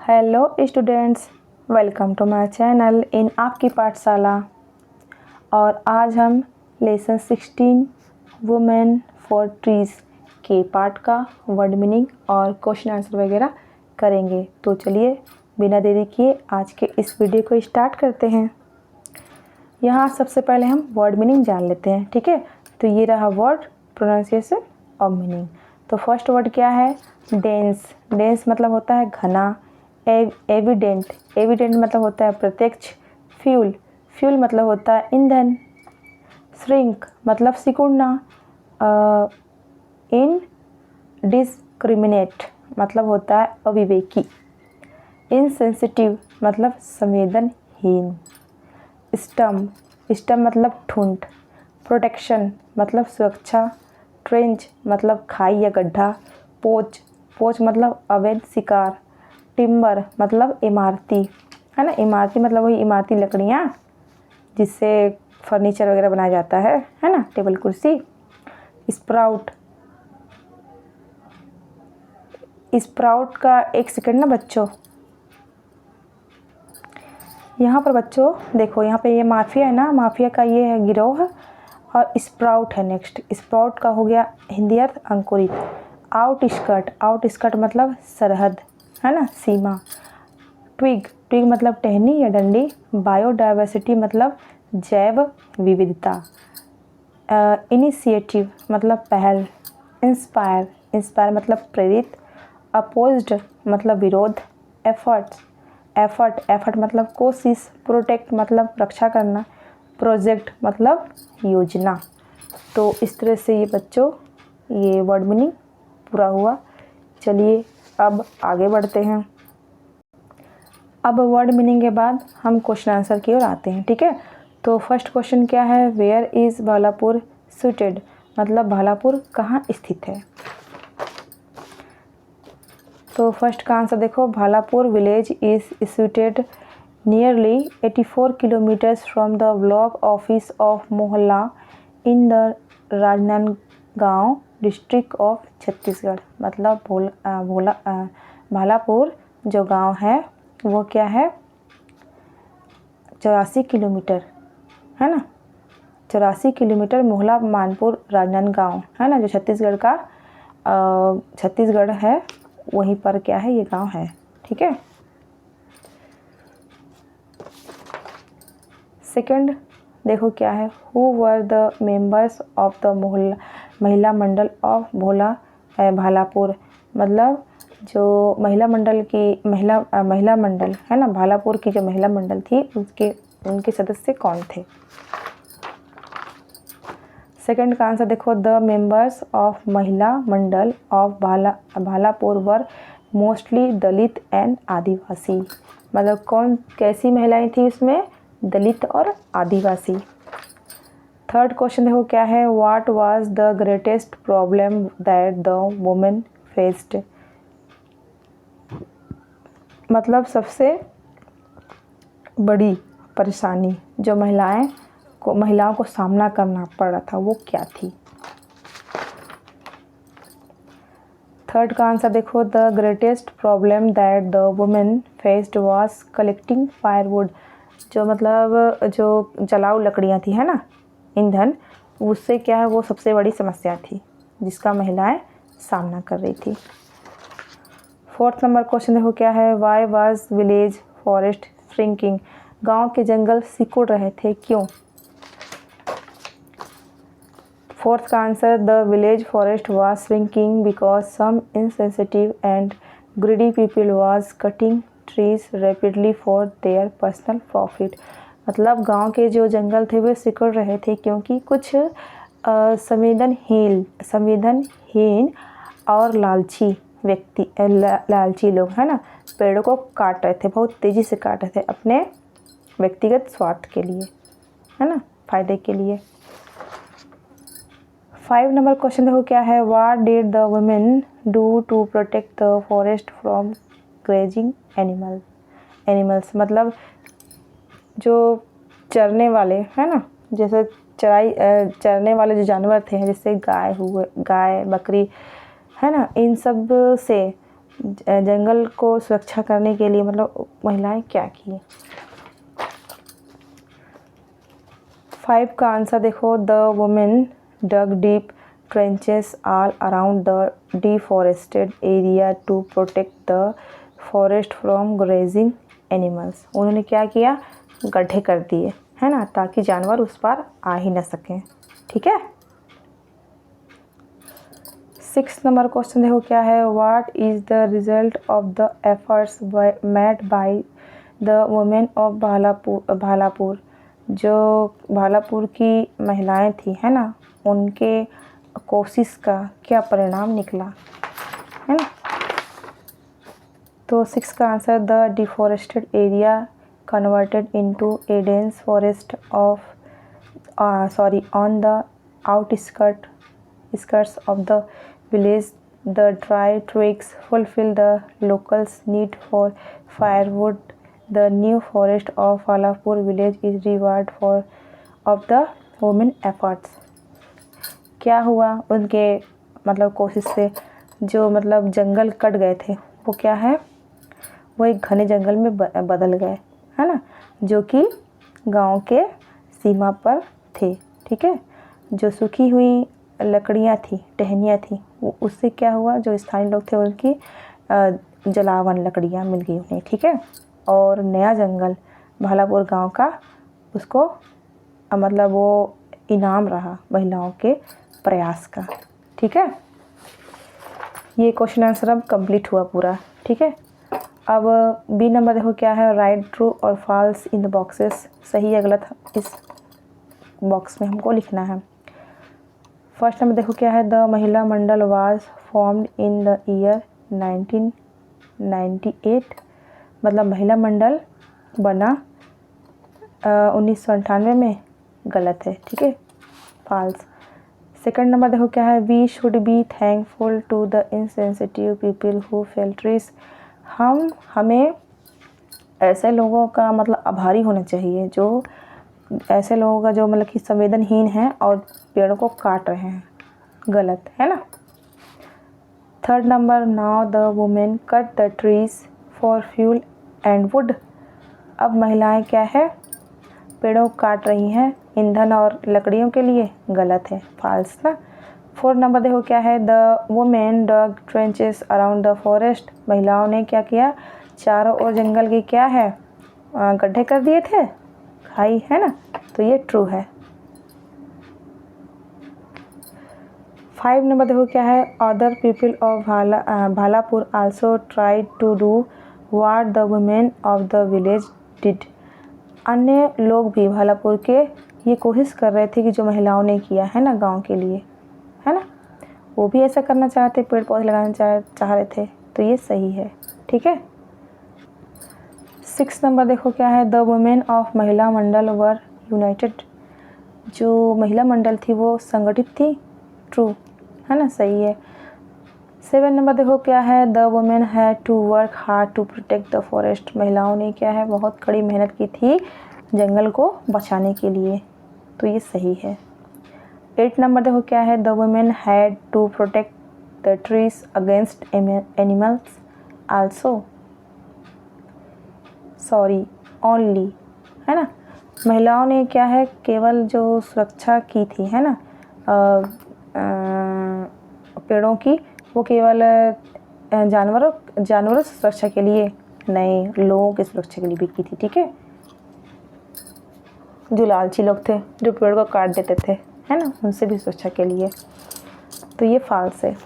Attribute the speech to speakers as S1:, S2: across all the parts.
S1: Hello students, welcome to my channel in Aapki Pathshala. और आज हम लेसन 16 वुमेन फॉर ट्रीज़ के पार्ट का वर्ड मीनिंग और क्वेश्चन आंसर वगैरह करेंगे। तो चलिए बिना देरी किए आज के इस वीडियो को स्टार्ट करते हैं। यहाँ सबसे पहले हम वर्ड मीनिंग जान लेते हैं, ठीक है। तो ये रहा वर्ड, प्रोनाउंसिएशन और मीनिंग। तो फर्स्ट वर्ड क्या है? डेंस। डेंस मतलब होता है घना। एविडेंट। एविडेंट मतलब होता है प्रत्यक्ष। फ्यूल। फ्यूल मतलब होता है ईंधन। श्रिंक मतलब सिकुड़ना। इनडिस्क्रिमिनेट मतलब होता है अविवेकी। इनसेंसिटिव मतलब संवेदनहीन। स्टम। स्टम मतलब ठुंड। प्रोटेक्शन मतलब सुरक्षा। ट्रेंच मतलब खाई या गड्ढा। पोच। पोच मतलब अवैध शिकार। टिम्बर मतलब इमारती, है ना। इमारती मतलब वही इमारती लकड़ियाँ जिससे फर्नीचर वगैरह बनाया जाता है ना, टेबल कुर्सी। स्प्राउट। स्प्राउट का एक सेकंड ना बच्चों, यहाँ पर बच्चों देखो, यहाँ पे ये माफिया है ना, माफिया का ये है गिरोह और स्प्राउट है नेक्स्ट। स्प्राउट का हो गया हिंदी अर्थ अंकुरित। आउटस्कर्ट। आउटस्कर्ट मतलब सरहद, है ना, सीमा। ट्विग। ट्विग मतलब टहनी या डंडी। बायोडाइवर्सिटी मतलब जैव विविधता। इनिशिएटिव मतलब पहल। इंस्पायर। इंस्पायर मतलब प्रेरित। अपोज्ड मतलब विरोध। एफर्ट। एफर्ट मतलब कोशिश। प्रोटेक्ट मतलब रक्षा करना। प्रोजेक्ट मतलब योजना। तो इस तरह से ये बच्चों ये वर्ड मीनिंग पूरा हुआ। चलिए अब आगे बढ़ते हैं। अब वर्ड मीनिंग के बाद हम क्वेश्चन आंसर की ओर आते हैं, ठीक है। तो फर्स्ट क्वेश्चन क्या है? वेयर इज़ भालापुर सिटेड मतलब भालापुर कहाँ स्थित है। तो फर्स्ट का आंसर देखो, Bhalapur village is sited nearly 84 kilometers from the block office of Mohalla in the Rajnandgaon district of Chhattisgarh. मतलब भालापुर जो गांव है वो क्या है? 84 किलोमीटर, है ना। 84 किलोमीटर मोहला मानपुर राजनांदगांव, है ना, जो छत्तीसगढ़ है, वहीं पर क्या है ये गांव है, ठीक है। सेकंड देखो क्या है? Who were the members of the Mahila Mandal of Bhalapur. मतलब जो महिला मंडल है ना, भालापुर की जो महिला मंडल थी उनके सदस्य कौन थे। सेकंड का आंसर देखो, the members of Mahila Mandal of Bhalapur were mostly Dalit and Adivasi. मतलब कौन कैसी महिलाएं थी इसमें? दलित और आदिवासी। थर्ड क्वेश्चन देखो क्या है? What was the greatest problem that the women faced. मतलब सबसे बड़ी परेशानी जो महिलाओं को सामना करना पड़ रहा था वो क्या थी। थर्ड का आंसर देखो, the greatest problem that the women faced was collecting firewood. जो मतलब जो जलाऊ लकड़ियाँ थी, है ना, ईंधन, उससे क्या है वो सबसे बड़ी समस्या थी जिसका महिलाएं सामना कर रही थी। फोर्थ नंबर क्वेश्चन देखो क्या है? Why was village forest shrinking. गांव के जंगल सिकुड़ रहे थे, क्यों। फोर्थ का answer, the village forest was shrinking because some insensitive and greedy people was cutting trees rapidly for their personal profit. मतलब गांव के जो जंगल थे वे सिकुड़ रहे थे क्योंकि कुछ संवेदनहीन और लालची लोग, है ना, पेड़ों को काट रहे थे, बहुत तेज़ी से काट रहे थे अपने व्यक्तिगत स्वार्थ के लिए, है ना, फायदे के लिए। 5 नंबर क्वेश्चन देखो क्या है? What did the women do to protect the forest from grazing animals. मतलब जो चरने वाले, है ना, जैसे चरने वाले जो जानवर थे, जैसे गाय बकरी, है ना, इन सब से जंगल को सुरक्षा करने के लिए मतलब महिलाएं क्या की। 5 का आंसर देखो, the women dug deep trenches all around the deforested area to protect the forest from grazing animals. उन्होंने क्या किया, गड्ढे कर दिए, है ना, ताकि जानवर उस पार आ ही ना सकें। ठीक है। 6 नंबर क्वेश्चन देखो क्या है, what is the result of the efforts made by the women of Bhalapur. जो भालापुर की महिलाएं थी, है ना, उनके कोशिश का क्या परिणाम निकला, है ना। तो 6 का answer, the deforested area converted into a dense forest on the outskirts of the village. The dry twigs fulfill the locals' need for firewood. The new forest of Phalapur village is reward of the women efforts. क्या हुआ उनके मतलब कोशिश से, जो मतलब जंगल cut गए थे वो क्या है, वो एक घने जंगल में बदल गए, है ना, जो कि गांव के सीमा पर थे। ठीक है। जो सूखी हुई लकड़ियाँ थी, टहनियाँ थी, वो उससे क्या हुआ, जो स्थानीय लोग थे उनकी जलावन लकड़ियाँ मिल गई उन्हें। ठीक है। और नया जंगल भालापुर गांव का उसको मतलब वो इनाम रहा महिलाओं के प्रयास का। ठीक है। ये क्वेश्चन आंसर अब कंप्लीट हुआ पूरा। ठीक है। अब बी नंबर देखो क्या है, राइट ट्रू और फॉल्स इन द बॉक्सेस। सही या गलत इस बॉक्स में हमको लिखना है। फर्स्ट नंबर देखो क्या है, the Mahila Mandal was formed in the year 1998। मतलब महिला मंडल बना 1998 में। गलत है। ठीक है, फॉल्स। सेकंड नंबर देखो क्या है, we should be thankful to the insensitive people who fell trees. हमें ऐसे लोगों का मतलब आभारी होना चाहिए, जो ऐसे लोगों का जो मतलब कि संवेदनहीन है और पेड़ों को काट रहे हैं। गलत है ना। Third number, now the women cut the trees for fuel and would. अब महिलाएं क्या है, पेड़ों को काट रही हैं ईंधन और लकड़ियों के लिए। गलत है, फॉल्स ना। फोर्थ नंबर देखो क्या है, the women dug trenches around the forest. महिलाओं ने क्या किया, चारों ओर जंगल के क्या है, गड्ढे कर दिए थे, खाई, है ना। तो ये ट्रू है। 5 नंबर देखो क्या है, other people of Bhalapur also tried to do what the women of the village did. अन्य लोग भी भालापुर के ये कोशिश कर रहे थे कि जो महिलाओं ने किया है ना गांव के लिए, है ना, वो भी ऐसा करना चाहते, पेड़ पौधे लगाना चाह रहे थे। तो ये सही है। ठीक है। 6 नंबर देखो क्या है, the women of Mahila Mandal were United. जो महिला मंडल थी वो संगठित थी। ट्रू है ना, सही है। 7 नंबर देखो क्या है, the women had to work hard to protect the forest. महिलाओं ने क्या है, बहुत कड़ी मेहनत की थी जंगल को बचाने के लिए। तो ये सही है। 8 नंबर देखो क्या है, the women had to protect the trees against animals also. Sorry, only, है ना। महिलाओं ने क्या है, केवल जो सुरक्षा की थी, है ना, पेड़ों की, वो केवल जानवरों की सुरक्षा के लिए नहीं, लोगों की सुरक्षा के लिए भी की थी। ठीक है। जो लालची लोग थे, जो पेड़ को काट देते थे, है ना, उनसे भी सुरक्षा के लिए। तो ये फॉल्स है।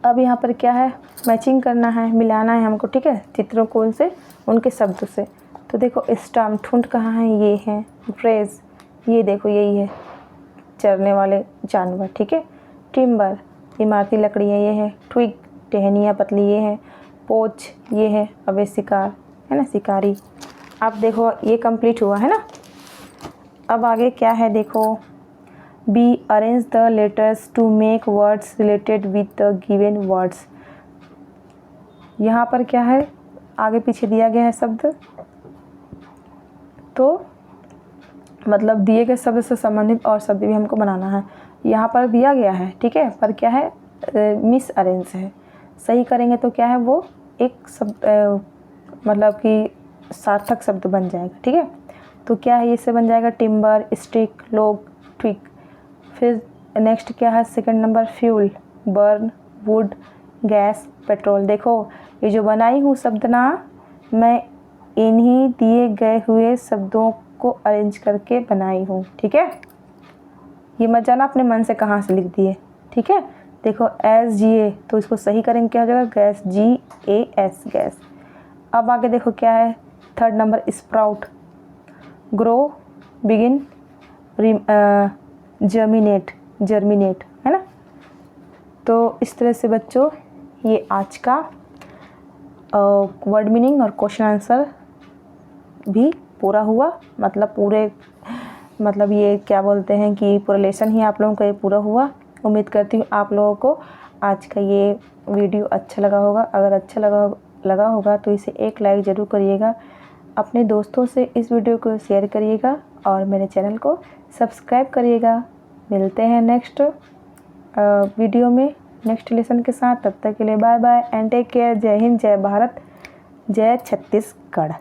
S1: अब यहाँ पर क्या है, मैचिंग करना है, मिलाना है हमको। ठीक है, चित्रों को उनसे, उनके शब्दों से। तो देखो, स्टम्प, ठुंड कहाँ है, ये है। ब्रेज, ये देखो यही है, चरने वाले जानवर। ठीक है। टिम्बर, इमारती लकड़ियाँ, ये है। ट्विग, टहनियाँ पतली, ये है। पोच, ये है अवैध शिकार, है ना, शिकारी। अब देखो ये कंप्लीट हुआ, है ना। अब आगे क्या है देखो, be arrange the letters to make words related with the given words. यहाँ पर क्या है, आगे पीछे दिया गया है शब्द, तो मतलब दिए गए शब्द से संबंधित और शब्द भी हमको बनाना है। यहाँ पर दिया गया है, ठीक है, पर क्या है, मिस अरेंज है। सही करेंगे तो क्या है, वो एक शब्द मतलब कि सार्थक शब्द बन जाएगा। ठीक है, तो क्या है, इससे बन जाएगा टिम्बर, स्टिक, लॉग, ट्विग। फिर नेक्स्ट क्या है, second number fuel, burn, would, gas, petrol. देखो ये जो बनाई हूँ शब्द ना, मैं इन्हीं दिए गए हुए शब्दों को अरेंज करके बनाई हूँ। ठीक है, ये मत जाना अपने मन से कहाँ से लिख दिए। ठीक है, देखो SGA, तो इसको सही करेंगे क्या हो जाएगा, गैस, GAS, गैस। अब आगे देखो क्या है, third number sprout, grow, begin, germinate, है ना। तो इस तरह से बच्चों ये आज का वर्ड मीनिंग और क्वेश्चन आंसर भी पूरा हुआ। मतलब ये क्या बोलते हैं कि पूरा लेसन ही आप लोगों का ये पूरा हुआ। उम्मीद करती हूँ आप लोगों को आज का ये वीडियो अच्छा लगा होगा। अगर अच्छा लगा होगा तो इसे एक लाइक ज़रूर करिएगा, अपने दोस्तों से इस वीडियो को शेयर करिएगा और मेरे चैनल को सब्सक्राइब करिएगा। मिलते हैं नेक्स्ट वीडियो में नेक्स्ट लेसन के साथ। तब तक के लिए bye bye and take care. जय हिंद, जय भारत, जय छत्तीसगढ़।